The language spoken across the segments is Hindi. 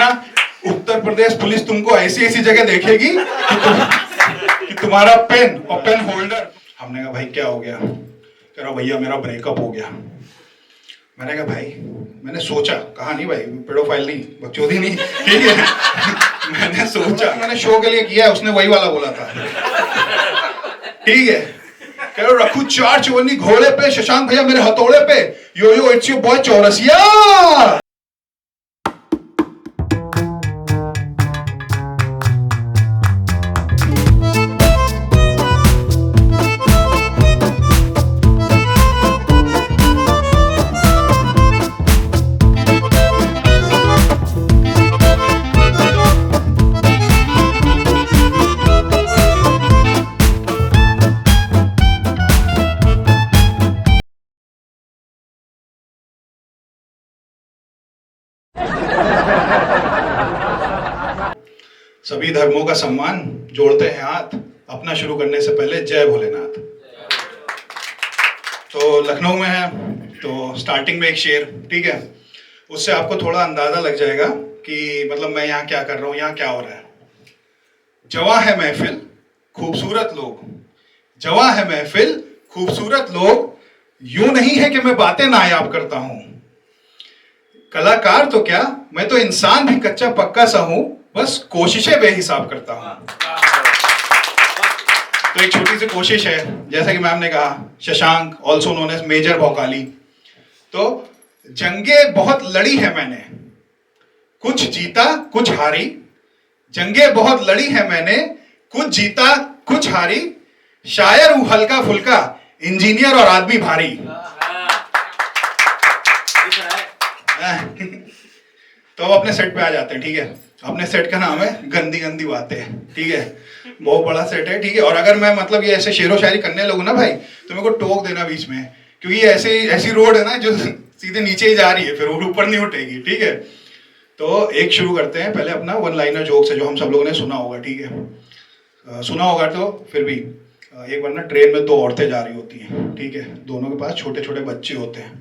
ना उत्तर प्रदेश पुलिस तुमको ऐसी ऐसी जगह देखेगी कि तुम्हारा पेन और पेन होल्डर। हमने कहा भाई क्या हो गया? कह रहा भैया मेरा ब्रेकअप हो गया। मैंने कहा भाई, मैंने सोचा, कहा नहीं भाई पेडोफाइल नहीं, बकचोदी नहीं, ठीक है। मैंने सोचा, मैंने शो के लिए किया है, उसने वही वाला बोला था, ठीक है। कह रहा रखू 4 चवन्नी घोड़े पे, शशांक भैया मेरे हथौड़े पे, यो यो इट्स योर बॉय चौरसिया। सभी धर्मों का सम्मान, जोड़ते हैं हाथ, अपना शुरू करने से पहले जय भोलेनाथ। तो लखनऊ में है तो स्टार्टिंग में एक शेर, ठीक है, उससे आपको थोड़ा अंदाजा लग जाएगा कि मतलब मैं यहाँ क्या कर रहा हूँ, यहाँ क्या हो रहा है। जवां है महफिल खूबसूरत लोग, जवां है महफिल खूबसूरत लोग, यूं नहीं है कि मैं बातें नायाब करता हूं, कलाकार तो क्या मैं तो इंसान भी कच्चा पक्का सा हूं, बस कोशिशें बेहिसाब करता हूं। तो एक छोटी सी कोशिश है, जैसा कि मैम ने कहा, Shashank also known as major भौकाली। तो जंगे बहुत लड़ी है मैंने, कुछ जीता कुछ हारी, जंगे बहुत लड़ी है मैंने, कुछ जीता कुछ हारी, शायर हूं हल्का फुल्का, इंजीनियर और आदमी भारी। तो अब अपने सेट पे आ जाते हैं, ठीक है। अपने सेट का नाम है गंदी गंदी बातें, ठीक है, बहुत बड़ा सेट है, ठीक है। और अगर मैं मतलब ये ऐसे शेरो शायरी करने लगूं ना भाई, तो मेरे को टोक देना बीच में, क्योंकि ये ऐसी रोड है ना जो सीधे नीचे ही जा रही है, फिर वो ऊपर नहीं उठेगी, ठीक है। तो एक शुरू करते हैं पहले अपना वन लाइनर जोक से, जो हम सब लोगों ने सुना होगा, ठीक है। सुना होगा तो फिर भी, एक बार ना ट्रेन में 2 औरतें जा रही होती हैं, ठीक है, दोनों के पास छोटे छोटे बच्चे होते हैं।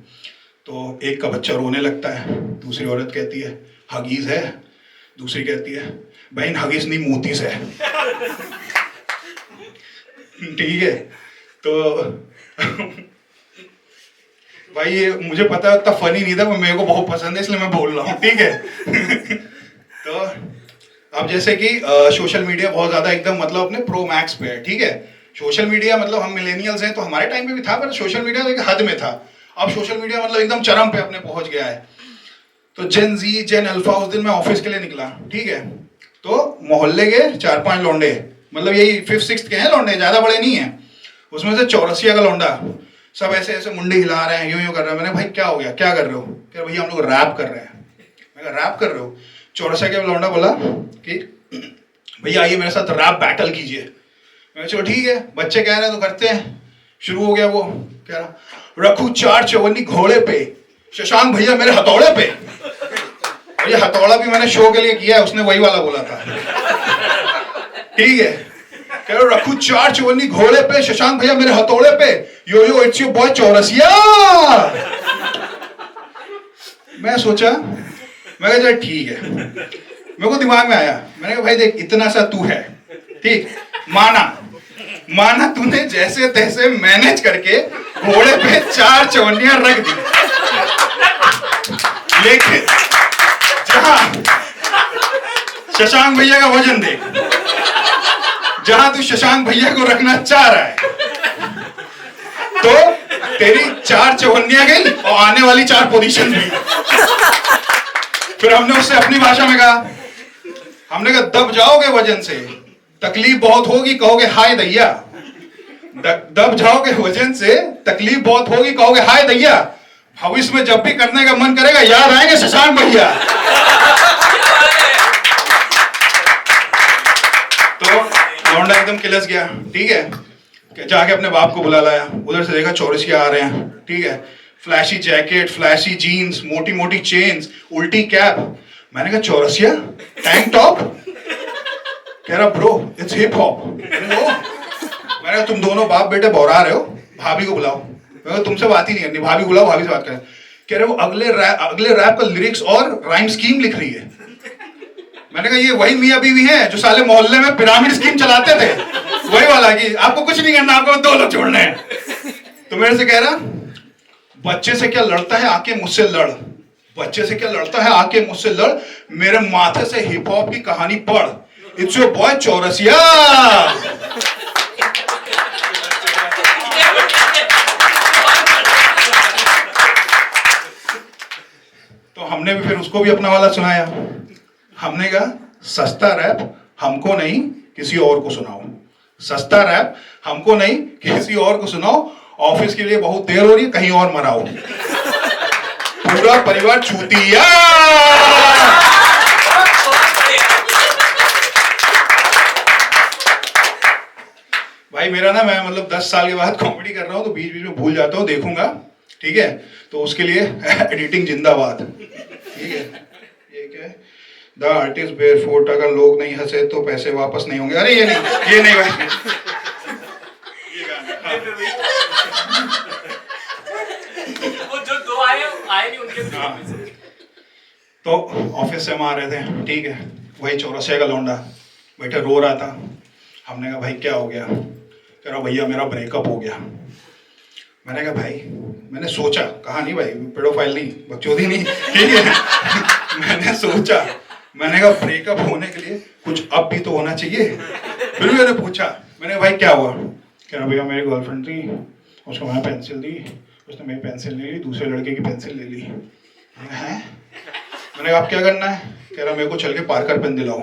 तो एक का बच्चा रोने लगता है, दूसरी औरत कहती है हगीज है, दूसरी कहती है बहन हगीज नहीं मूतीस है, ठीक है। तो भाई ये मुझे पता है उतना फनी नहीं था, मेरे को बहुत पसंद है इसलिए मैं बोल रहा हूँ, ठीक है। तो अब जैसे कि सोशल मीडिया बहुत ज्यादा एकदम मतलब अपने प्रो मैक्स पे है, ठीक है। सोशल मीडिया मतलब हम मिलेनियल्स हैं तो हमारे टाइम पे भी था, पर सोशल मीडिया एक हद में था। अब सोशल मीडिया मतलब एकदम चरम पे अपने पहुंच गया है। तो जेन जी जेन अल्फा, उस दिन मैं ऑफिस के लिए निकला, ठीक है। तो मोहल्ले के 4-5 लौंडे, मतलब यही 5th-6th के हैं लौंडे, ज्यादा बड़े नहीं है, उसमें से चौरसिया का लौंडा, सब ऐसे ऐसे मुंडे हिला रहे हैं, यूं यूं कर रहे हैं। मैंने भाई क्या हो गया, क्या कर रहे हो? क्या भैया हम लोग रैप कर रहे हैं। मैं कहा रैप कर रहे हो? चौरसिया का लौंडा बोला कि भैया आइए मेरे साथ रैप बैटल कीजिए। मैं चलो ठीक है, बच्चे कह रहे हैं तो करते हैं। शुरू हो गया, वो कह रहा रखू 4 चवन्नी घोड़े पे, शशांक भैया मेरे हथौड़े पे। और ये हथौड़ा भी मैंने शो के लिए किया है, उसने वही वाला बोला था, ठीक है। कह रहा रखू 4 चवन्नी घोड़े पे, शशांक भैया मेरे हथौड़े पे, यो यो इट्स योर बॉय चौरसिया। मैं सोचा, मैं कहा ठीक है, मेरे को दिमाग में आया, मैंने कहा भाई देख इतना सा तू है, ठीक, माना तूने जैसे तैसे मैनेज करके घोड़े पे 4 चवन्नियां रख दी, लेकिन जहां शशांक भैया का वजन देख, जहां तू शशांक भैया को रखना चाह रहा है, तो तेरी 4 चवन्नियां गई और आने वाली 4 पोजीशन भी। फिर हमने उससे अपनी भाषा में कहा, हमने कहा दब जाओगे वजन से, तकलीफ बहुत होगी, कहोगे हाय दैया। दब जाओगे वजन से, तकलीफ बहुत होगी, कहोगे हाय दैया। भविष्य में जब भी करने का मन करेगा याद आएंगे शशांक भैया। तो लौंडा एकदम किलस गया, ठीक है, जाके अपने बाप को बुला लाया। उधर से देखा चौरसिया आ रहे हैं, ठीक है, फ्लैशी जैकेट, फ्लैशी जीन्स, मोटी मोटी चेन्स, उल्टी कैप। मैंने कहा चौरसिया टैंक टॉप? कह रहा ब्रो इट्स हिप हॉप। मैंने कहा तुम दोनों बाप बेटे बौरा रहे हो, भाभी को बुलाओ। मैं कहा तुमसे बात ही नहीं करनी, भाभी को बुलाओ, भाभी से बात करें। कह रहे वो अगले रैप का लिरिक्स और राइम स्कीम लिख रही है। मैंने कहा ये वही मियां बीवी हैं जो साले मोहल्ले में पिरामिड स्कीम चलाते थे, वही वाला कि आपको कुछ नहीं करना, आपको 2 लोग छोड़ने हैं। तो मेरे से कह रहा बच्चे से क्या लड़ता है, आके मुझसे लड़। बच्चे से क्या लड़ता है, आके मुझसे लड़। मेरे माथे से हिप हॉप की कहानी पढ़। It's your boy Chaurasia. तो हमने भी फिर उसको भी अपना वाला सुनाया। हमने कहा सस्ता रैप हमको नहीं किसी और को सुनाओ, सस्ता रैप हमको नहीं किसी और को सुनाओ। ऑफिस के लिए बहुत देर हो रही है, कहीं और मनाओ। पूरा परिवार चूतिया। भाई मेरा ना, मैं मतलब 10 साल के बाद कॉमेडी कर रहा हूँ तो बीच बीच में भूल जाता हूँ, देखूंगा, ठीक है। तो उसके लिए एडिटिंग जिंदाबाद, ठीक है। ये क्या है, द आर्टिस्ट बेयरफुट, अगर लोग नहीं हंसे तो पैसे वापस नहीं होंगे। अरे ये नहीं भाई, ये गाना वो जो 2 आए नहीं उनके। तो ऑफिस से हम आ रहे थे, ठीक है। वही चौरसिया का लौंडा बैठे रो रहा था। हमने कहा भाई क्या हो गया? कह रहा भैया मेरा ब्रेकअप हो गया। मैंने कहा भाई, मैंने सोचा, कहा नहीं भाई पेडोफाइल नहीं, बकचोदी नहीं, ठीक है। मैंने सोचा, मैंने कहा ब्रेकअप होने के लिए कुछ अब भी तो होना चाहिए। फिर मैंने पूछा, मैंने कहा भाई क्या हुआ? कह रहा भैया मेरी गर्लफ्रेंड थी, उसको मैंने पेंसिल दी, उसने मेरी पेंसिल ले ली, दूसरे लड़के की पेंसिल ले ली। हैं? मैंने कहा आप क्या करना है? कह रहा मेरे को चल के पार्कर पेन दिलाओ।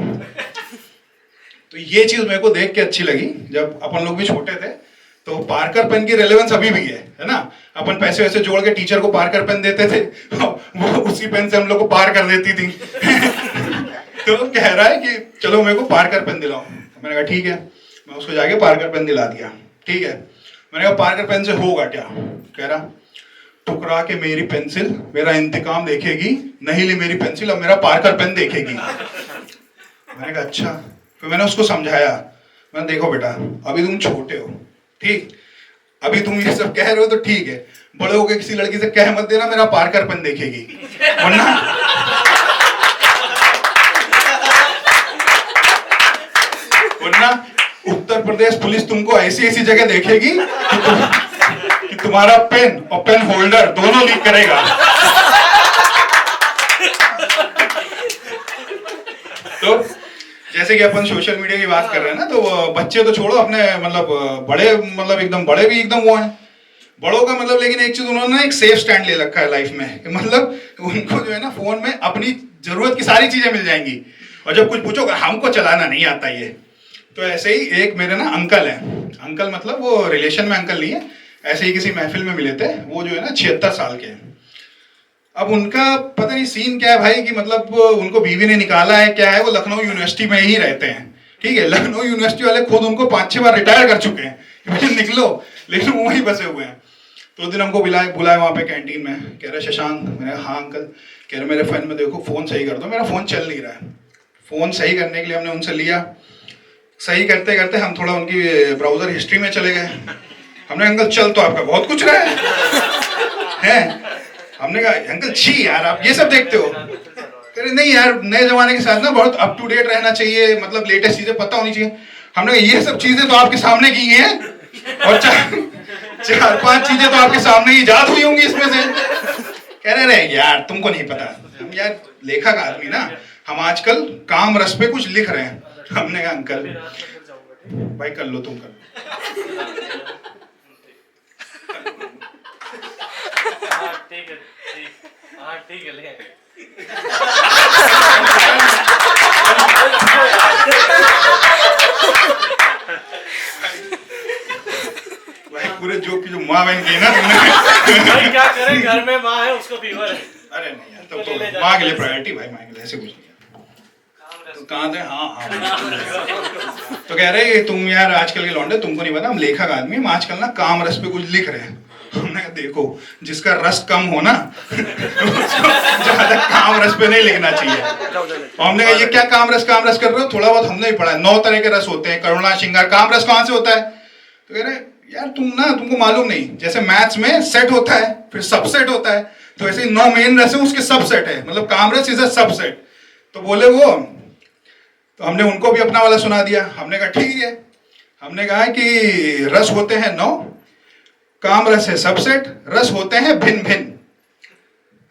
तो ये चीज मेरे को देख के अच्छी लगी। जब अपन लोग भी छोटे थे तो पार्कर पेन की रेलेवेंस अभी भी है ना। अपन पैसे वैसे जोड़ के टीचर को पार्कर पेन देते थे, वो उसी पेन से हम लोग को पार कर देती थी। तो कह रहा है कि चलो मेरे को पार्कर पेन दिलाओ। मैंने कहा ठीक है, मैं उसको जाके पार्कर पेन दिला दिया, ठीक है। मैंने कहा पार्कर पेन से होगा क्या? कह रहा ठुकरा के मेरी पेंसिल मेरा इंतकाम देखेगी, नहीं ली मेरी पेंसिल अब मेरा पार्कर पेन देखेगी। मैंने कहा अच्छा। फिर मैंने उसको समझाया, मैंने देखो बेटा अभी तुम छोटे हो, ठीक, अभी तुम ये सब कह रहे हो तो ठीक है, बड़े होके किसी लड़की से कह मत देना मेरा पार्कर पेन देखेगी, वरना उत्तर प्रदेश पुलिस तुमको ऐसी ऐसी जगह देखेगी कि तुम्हारा पेन और पेन होल्डर दोनों लीक करेगा। तो जैसे कि अपन सोशल मीडिया की बात कर रहे हैं ना, तो बच्चे तो छोड़ो, अपने मतलब बड़े, मतलब एकदम बड़े भी एकदम वो हैं बड़ों का मतलब। लेकिन एक चीज उन्होंने एक सेफ स्टैंड ले रखा है लाइफ में, मतलब उनको जो है ना फोन में अपनी जरूरत की सारी चीजें मिल जाएंगी, और जब कुछ पूछोगे हमको चलाना नहीं आता ये। तो ऐसे ही एक मेरे ना अंकल है, अंकल मतलब वो रिलेशन में अंकल नहीं है, ऐसे ही किसी महफिल में मिले थे। वो जो है ना 76 साल के हैं। अब उनका पता नहीं सीन क्या है भाई, कि मतलब उनको बीवी ने निकाला है क्या है, वो लखनऊ यूनिवर्सिटी में ही रहते हैं, ठीक है। लखनऊ यूनिवर्सिटी वाले खुद उनको 5-6 बार रिटायर कर चुके हैं कि भाई निकलो, लेकिन वो वहीं बसे हुए हैं। तो उस दिन हमको बुलाया वहाँ पे कैंटीन में। कह रहे शशांक, मैंने हाँ अंकल। कह रहे मेरे फोन में देखो, फोन सही कर दो, मेरा फोन चल नहीं रहा है। फोन सही करने के लिए हमने उनसे लिया, सही करते करते हम थोड़ा उनकी ब्राउजर हिस्ट्री में चले गए। हमने अंकल चल तो आपका बहुत कुछ रहा है। हमने कहा अंकल छी यार आप ये सब देखते हो? कह रहे नहीं यार, नए जमाने के साथ ना बहुत अप टू डेट रहना चाहिए, मतलब लेटेस्ट चीजें पता होनी चाहिए। हमने कहा ये सब चीजें तो आपके सामने की हैं, और 4-5 चीजें तो आपके सामने ही इजाद हुई होंगी इसमें से। कह रहे यार तुमको नहीं पता, हम यार लेखक आदमी ना, हम आजकल काम रस पे कुछ लिख रहे हैं। हमने कहा अंकल भाई कर लो, तुम कर लो। ठीक है ले। भाई पूरे जोक की जो माँ बहन की ना तुमने। भाई क्या करें, घर में माँ है उसको फीवर है। अरे नहीं यार, तब तो माँ के लिए प्रायोरिटी, भाई माँ के लिए ऐसे कुछ नहीं। तो कहाँ थे? हाँ। तो कह रहे तुम यार आजकल के लौंडे, तुमको नहीं पता हम लेखक आदमी, हम आजकल ना काम रस पे कुछ लिख रहे हैं। हमने कहा देखो जिसका रस कम हो ना उसको ज्यादा काम रस पे नहीं लिखना चाहिए। और हमने कहा ये क्या काम रस कर रहे हो? थोड़ा बहुत हमने भी पढ़ा है, 9 तरह के रस होते हैं, करुणा, श्रृंगार, काम रस कहाँ से होता है? तो कह रहे यार तुमको मालूम नहीं, जैसे मैथ्स में सेट होता है फिर सबसेट होता है, तो ऐसे 9 मेन रस है उसके सबसेट है, मतलब काम रस इज अ सबसेट। तो बोले वो तो हमने उनको भी अपना वाला सुना दिया। हमने कहा ठीक है, हमने कहा कि रस होते हैं 9, काम रस है सबसेट, रस होते हैं भिन्न भिन्न।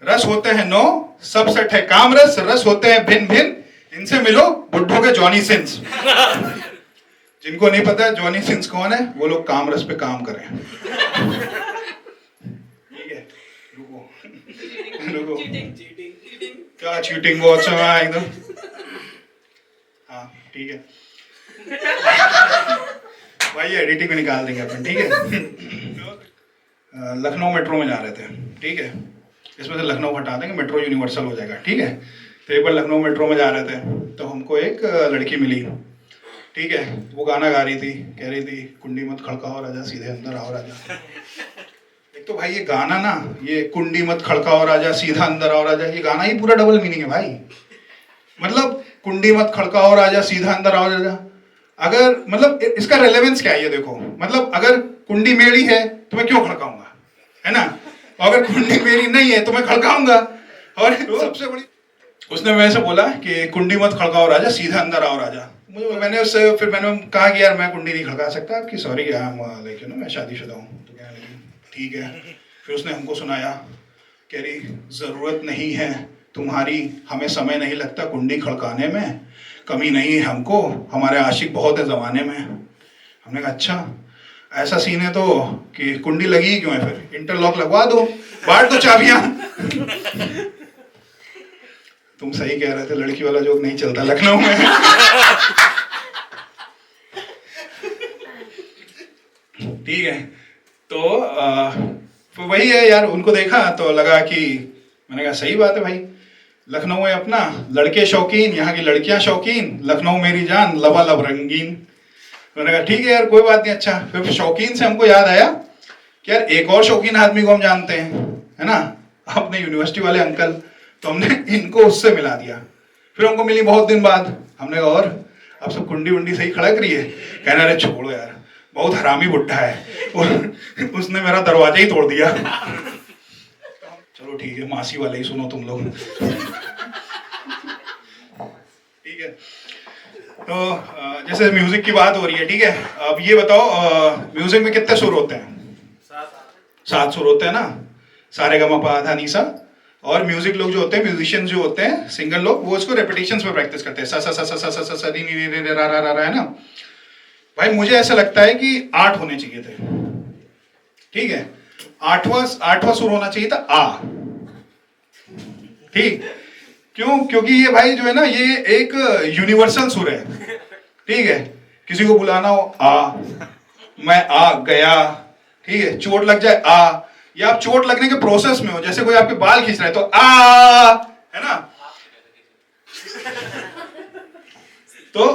रस होते हैं 9, सबसेट है काम रस, रस होते हैं भिन्न भिन्न, इनसे मिलो बुड्ढों के जॉनी सिंस। जिनको नहीं पता जॉनी सिंस कौन है, वो लोग काम रस पे काम करें। ठीक है, रुको क्या चीटिंग, बहुत समय एकदम। हाँ ठीक है भाई, एडिटिंग में निकाल देंगे अपन, ठीक है। लखनऊ मेट्रो में जा रहे थे, ठीक है, इसमें से लखनऊ हटा देंगे, मेट्रो यूनिवर्सल हो जाएगा, ठीक है। तो एक बार लखनऊ मेट्रो में जा रहे थे, तो हमको एक लड़की मिली, ठीक है। वो गाना गा रही थी, कह रही थी कुंडी मत खड़काओ राजा, सीधे अंदर आओ राजा। एक तो भाई ये गाना ना, ये कुंडी मत खड़काओ राजा, सीधा अंदर आओ राजा, ये गाना ही पूरा डबल मीनिंग है भाई। मतलब कुंडी मत खड़काओ राजा, सीधा अंदर आओ राजा, अगर मतलब इसका रेलेवेंस क्या है ये देखो। मतलब अगर कुंडी मेरी है तो मैं क्यों खड़काऊंगा, है ना। अगर कुंडी मेरी नहीं है तो मैं खड़काऊंगा। और सबसे बड़ी, उसने मेरे से बोला कि कुंडी मत खड़काओ राजा, सीधा अंदर आओ राजा। मैंने उससे फिर मैंने कहा कि यार मैं कुंडी नहीं खड़का सकता आपकी, सॉरी लेकिन मैं शादीशुदा हूँ। तो कहने लगी ठीक है। फिर उसने हमको सुनाया, कह रही जरूरत नहीं है तुम्हारी, हमें समय नहीं लगता कुंडी खड़काने में, कमी नहीं है हमको, हमारे आशिक बहुत है जमाने में। हमने कहा अच्छा ऐसा सीन है तो कि कुंडी लगी ही क्यों है, फिर इंटरलॉक लगवा दो, बांट दो चाबियां। तुम सही कह रहे थे, लड़की वाला जोक नहीं चलता लखनऊ में। ठीक है, तो वही है यार, उनको देखा तो लगा कि, मैंने कहा सही बात है भाई, लखनऊ है अपना, लड़के शौकीन, यहाँ की लड़कियां शौकीन, लखनऊ मेरी जान, लबालब रंगीन। मैंने कहा ठीक है यार कोई बात नहीं। अच्छा, फिर शौकीन से हमको याद आया कि यार एक और शौकीन आदमी को हम जानते हैं, है ना, अपने यूनिवर्सिटी वाले अंकल। तो हमने इनको उससे मिला दिया। फिर हमको मिली बहुत दिन बाद, हमने कहा और अब सब कुंडी वुंडी सही खड़क रही है। कहना अरे छोड़ो यार, बहुत हरामी बुड्ढा है, और उसने मेरा दरवाजा ही तोड़ दिया। चलो ठीक है, मासी वाले ही सुनो तुम लोग। ठीक है, तो जैसे म्यूजिक की बात हो रही है, ठीक है, अब ये बताओ म्यूजिक में कितने सुर होते हैं? 7 सुर होते हैं ना, सारे गा मा पा धा नी सा। और म्यूजिक लोग जो होते हैं, म्यूजिशियन जो होते हैं, सिंगर लोग, वो इसको रेपिटेशंस में प्रैक्टिस करते हैं। सा सा सा सा सा सा सा सा नी नी रे रे रा रा रा, है ना भाई। मुझे ऐसा लगता है कि 8 होने चाहिए थे, ठीक है। 8वां सुर होना चाहिए था आ, ठीक। क्यों? क्योंकि ये भाई जो है ना, ये एक यूनिवर्सल सुर है, ठीक है। किसी को बुलाना हो आ, मैं आ गया, ठीक है, चोट लग जाए आ, या आप चोट लगने के प्रोसेस में हो, जैसे कोई आपके बाल खींच रहा है तो आ, है ना। तो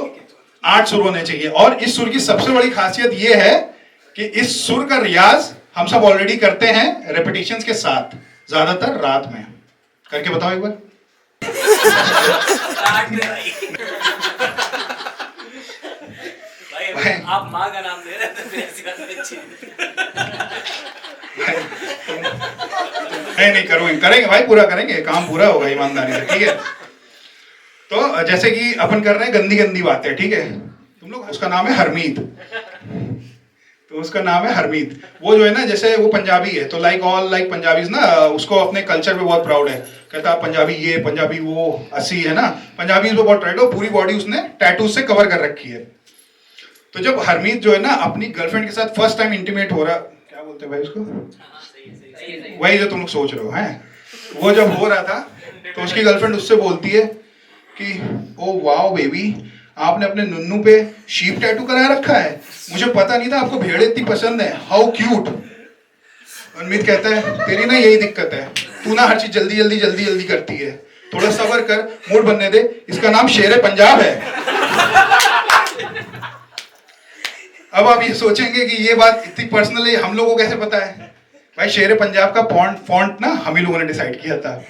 8 सुर होने चाहिए। और इस सुर की सबसे बड़ी खासियत ये है कि इस सुर का रियाज हम सब ऑलरेडी करते हैं रेपिटेशंस के साथ, ज्यादातर रात में। करके बताओ एक बार। भाई आप माँ का नाम ले रहे थे, फिर ऐसी बात अच्छी नहीं करेंगे भाई, पूरा करेंगे, काम पूरा होगा ईमानदारी से, ठीक है। तो जैसे कि अपन कर रहे हैं गंदी गंदी बातें, ठीक है, तुम लोग, उसका नाम है हरमीत। तो उसका नाम है हरमीत। वो जो है ना, जैसे वो पंजाबी है, तो लाइक पंजाबीज ना, उसको अपने कल्चर पे बहुत प्राउड है। कहता पंजाबी ये, पंजाबी वो, अस्सी, है ना, पंजाबीज पे बहुत प्राउड है। पूरी बॉडी उसने टैटू से कवर कर रखी है। तो जब हरमीत जो है ना अपनी गर्लफ्रेंड के साथ फर्स्ट टाइम इंटीमेट हो रहा, क्या बोलते हैं भाई उसको, वही जो तुम लोग सोच रहे हो, हैं, वो जब हो रहा था, तो उसकी गर्लफ्रेंड उससे बोलती है कि ओ वाओ बेबी, आपने अपने नुन्नू पे शीप टैटू करा रखा है, मुझे पता नहीं था आपको भेड़ें इतनी पसंद है, हाउ क्यूट। अनमित कहता है तेरी ना यही दिक्कत है, तू ना हर चीज जल्दी करती है, थोड़ा सब्र कर, मूड बनने दे, इसका नाम शेर पंजाब है। अब आप ये सोचेंगे कि ये बात इतनी पर्सनल है, हम लोगों को कैसे पता है? भाई शेर पंजाब का फॉन्ट ना हम ही लोगों ने डिसाइड किया था।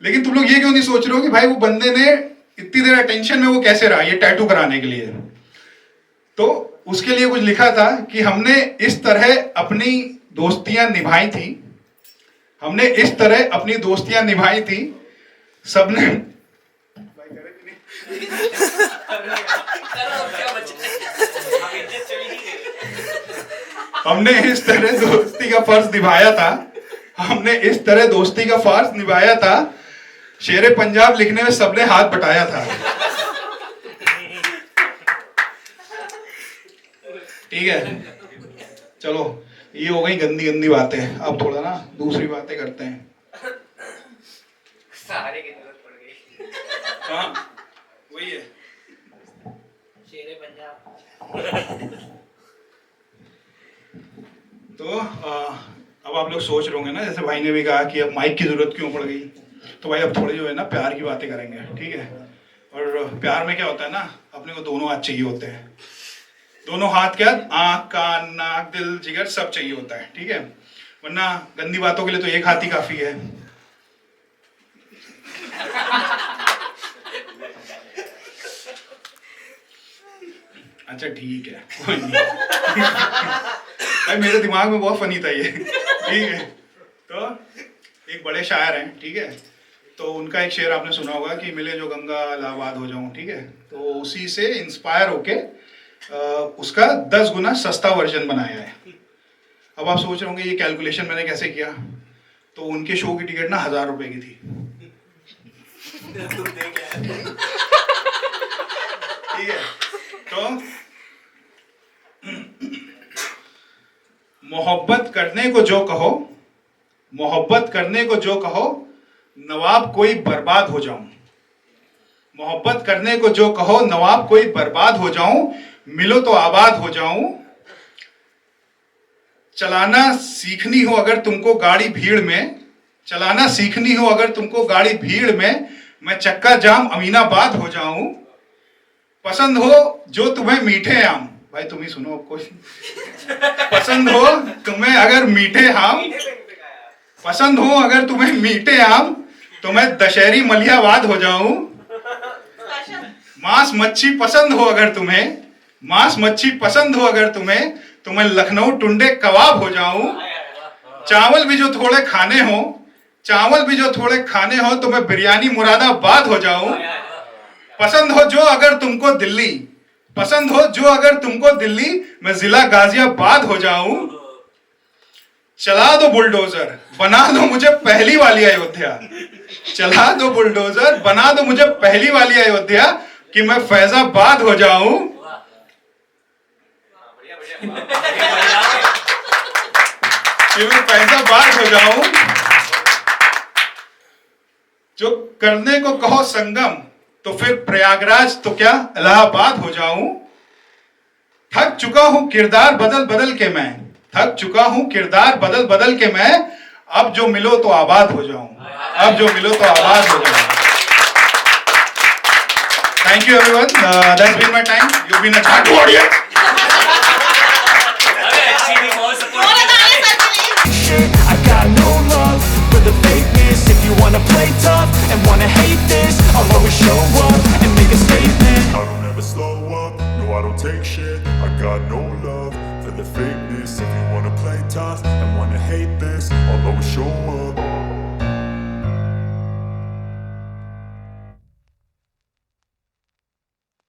लेकिन तुम लोग ये क्यों नहीं सोच रहे हो कि भाई वो बंदे ने इतनी देर अटेंशन में वो कैसे रहा ये टैटू कराने के लिए? तो उसके लिए कुछ लिखा था कि हमने इस तरह अपनी दोस्तियां निभाई थी, हमने इस तरह अपनी दोस्तियां निभाई थी, सबने हमने इस तरह दोस्ती का फर्ज निभाया था, हमने इस तरह दोस्ती का फर्ज निभाया था, शेरे पंजाब लिखने में सबने हाथ बटाया था। ठीक है, चलो ये हो गई गंदी गंदी बातें। अब थोड़ा ना दूसरी बातें करते हैं। सहारे की जरूरत पड़ गई। हाँ वही है। शेरे पंजाब। तो अब आप लोग सोच रहे होंगे ना, जैसे भाई ने भी कहा कि अब माइक की जरूरत क्यों पड़ गई, तो भाई अब थोड़ी जो है ना प्यार की बातें करेंगे, ठीक है। और प्यार में क्या होता है ना, अपने को दोनों हाथ चाहिए होते हैं। दोनों हाथ क्या, आंख कान नाक दिल जिगर सब चाहिए होता है, ठीक है। वरना गंदी बातों के लिए तो एक हाथ ही काफी है। अच्छा ठीक है, कोई नहीं। भाई मेरे दिमाग में बहुत फनी था ये, ठीक है। तो एक बड़े शायर हैं, ठीक है, तो उनका एक शेर आपने सुना होगा कि मिले जो गंगा इलाहाबाद हो जाऊं, ठीक है। तो उसी से इंस्पायर होके उसका 10 गुना सस्ता वर्जन बनाया है। अब आप सोच रहे होंगे ये कैलकुलेशन मैंने कैसे किया, तो उनके शो की टिकट ना 1000 रुपए की थी, ठीक है। तो मोहब्बत करने को जो कहो, मोहब्बत करने को जो कहो, नवाब कोई बर्बाद हो जाऊं। मोहब्बत करने को जो कहो, नवाब कोई बर्बाद हो जाऊं, मिलो तो आबाद हो जाऊं। चलाना सीखनी हो अगर तुमको गाड़ी भीड़ में, चलाना सीखनी हो अगर तुमको गाड़ी भीड़ में, मैं चक्का जाम अमीनाबाद हो जाऊं। पसंद हो जो तुम्हें मीठे आम, भाई तुम ही सुनो अब कोई। पसंद हो तुम्हें अगर मीठे आम, पसंद हो अगर तुम्हें मीठे आम, तो मैं दशहरी मलियाबाद हो जाऊं। मांस मच्छी पसंद हो अगर तुम्हें, मांस मच्छी पसंद हो अगर तुम्हें, तो मैं लखनऊ टुंडे कबाब हो जाऊं। चावल भी जो थोड़े खाने हो, चावल भी जो थोड़े खाने हो, तो मैं बिरयानी मुरादाबाद हो जाऊं। पसंद हो जो अगर तुमको दिल्ली, पसंद हो जो अगर तुमको दिल्ली, मैं जिला गाजियाबाद हो जाऊं। चला दो बुलडोजर, बना दो मुझे पहली वाली अयोध्या। चला दो बुलडोजर, बना दो मुझे पहली वाली अयोध्या, कि मैं फैजाबाद हो जाऊं। कि मैं फैजाबाद हो जाऊं। जो करने को कहो संगम, तो फिर प्रयागराज तो क्या इलाहाबाद हो जाऊं। थक चुका हूं किरदार बदल बदल के मैं, थक चुका हूं किरदार बदल बदल के मैं, अब जो मिलो तो आबाद हो जाऊं, अब जो मिलो तो आबाद हो जाऊं। Thank you everyone, that's been my time, you been a झाटू audience. I got no love for the fakeness. If you wanna play tough and wanna hate this, I'll always show up and make a statement. I don't ever slow up, no I don't take shit. I got no love for the fakeness. If you wanna play tough and wanna hate this, I'll always show up.